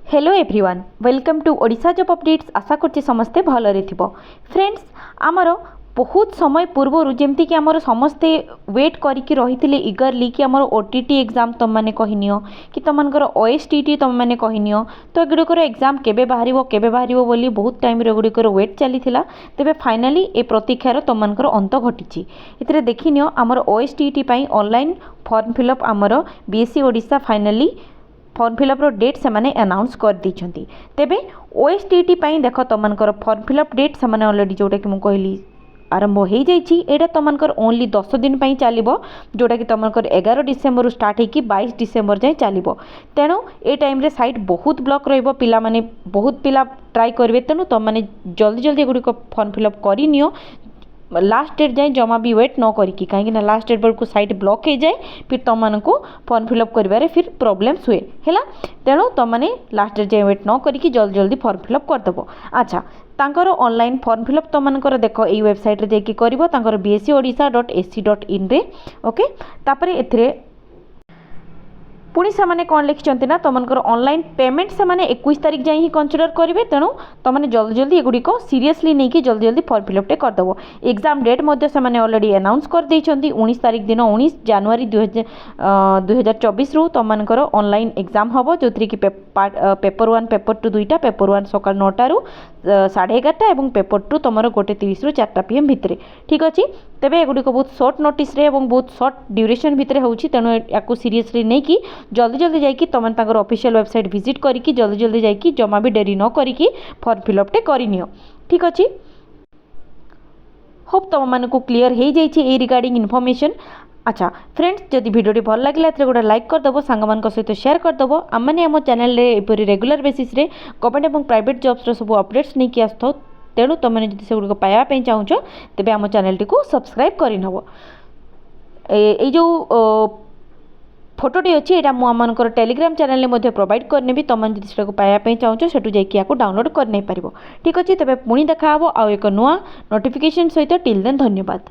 Hello everyone welcome to Odisha job updates. आशा करछि समस्ते भलरे थिबो। फ्रेंड्स आमर बहुत समय पूर्वर जमती कि आमर समस्ते वेट करिकी रहिथिले इगरली कि आमर ओटीटी एग्जाम तुम माने कहिनियो कि तुमनकर ओएसटीटी तुम माने कहिनियो तो एगुड़िकर एग्जाम केबे बाहरिबो बोली बहुत टाइम रे एगुड़िकर वेट चलीथिला। तेबे फाइनाली ए प्रतीक्षार तुमनकर अंत घटिछि। इतरे देखिनियो आमर ओएसटीटी पई ऑनलाइन फॉर्म फिलअप आमर BSC Odisha finally form fill up date से माने अनाउंस कर दीछंती। तेबे ओएसटीटी पई देख तुमनकर फॉर्म फिलअप डेट से माने ऑलरेडी जोटा कि मु कहली आरंभ हो जाइए। एटा तुमनकर ओनली 10 दिन पई चलिबो जोटा कि तुमनकर 11 डिसेम्बर स्टार्ट होगी 22 डिसेम्बर जाए चलिबो। तेणु ए टाइम रे साइट बहुत ब्लॉक रहिबो, पिला माने बहुत पिला ट्राई करिवे। तेणु तुम माने जल्दी जल्दी गुडी को फॉर्म फिलअप करि नियो। लास्ट डेट जाए जमा भी वेट न करी कहीं लास्ट डेट बेलू साइट ब्लॉक हो जाए फिर तुम मानक फॉर्म फिलअप करें फिर प्रोब्लेम्स हुए है। तेणु तुम मैंने लास्ट डेट जाए वेट न करी जल्दी जल्दी फॉर्म फिलअप करदेव। अच्छा तांकर ऑनलाइन फॉर्म फिलअप तुम मानकर देख ये वेबसाइट रे जाकि करिवो तांकर bscodisha.ac.in रे। ओके तापर एथिरे पुणी से कौन लिखिं ना तुमकर ऑनलाइन पेमेंट से 21 तारीख जाए ही कंसीडर करेंगे। तेणु तुमने जल्दी जल्दी एगुड़िक सीरियसली नहीं कि जल्दी जल्दी फॉर्म फिलअप करदेव। एग्जाम डेट से ऑलरेडी अनाउंस कर देइछंती 19 तारीख दिन 19 जनवरी 2024 रु तुमकर ऑनलाइन एग्जाम हम जो कि पेपर 1 पेपर 2 दुईटा पेपर 1 सका 9 रु 11:30 और पेपर 2 तुम 1:30 रु 4 PM भितर। ठीक अच्छे तेबे एगुड़िक बहुत सर्ट नोटिस रे और बहुत सर्ट ड्यूरेशन भितर होउछि। तेणु या सीरियसली नहीं कि जल्दी जल्दी जाकि तुम ऑफिशियल वेबसाइट विजिट करिकी जल्दी जल्दी जाकि जमा भी डेरी न करिकी फॉर्म फिलअप टे करिनियो। ठीक अच्छे होप तुम मानक क्लीयर हो जाइए रिगार्डिंग इनफॉरमेशन। अच्छा फ्रेंड्स जदि वीडियो भल लगे गोटे लाइक करदेव सांग सहित शेयर करदेव। आम आम चैनल एपरी रेगुलर बेसिस रे गवर्नमेंट और प्राइवेट जॉब्स सब अपडेट्स नहीं आसो। तेणु तुमने जब से पाइबापी चाहूच तेज आम चैनल टी सब्सक्राइब करनब। ये जो फोटोटी अच्छी यहाँ मुझे टेलीग्राम चैनल में प्रोवाइड करने तुम जब पाइबापी चाहूच से डाउनलोड कर नहीं पार। ठीक अच्छे तेज पुणी देखा आउ एक नुआ नोटिफिकेशन सहित। टिल देन धन्यवाद।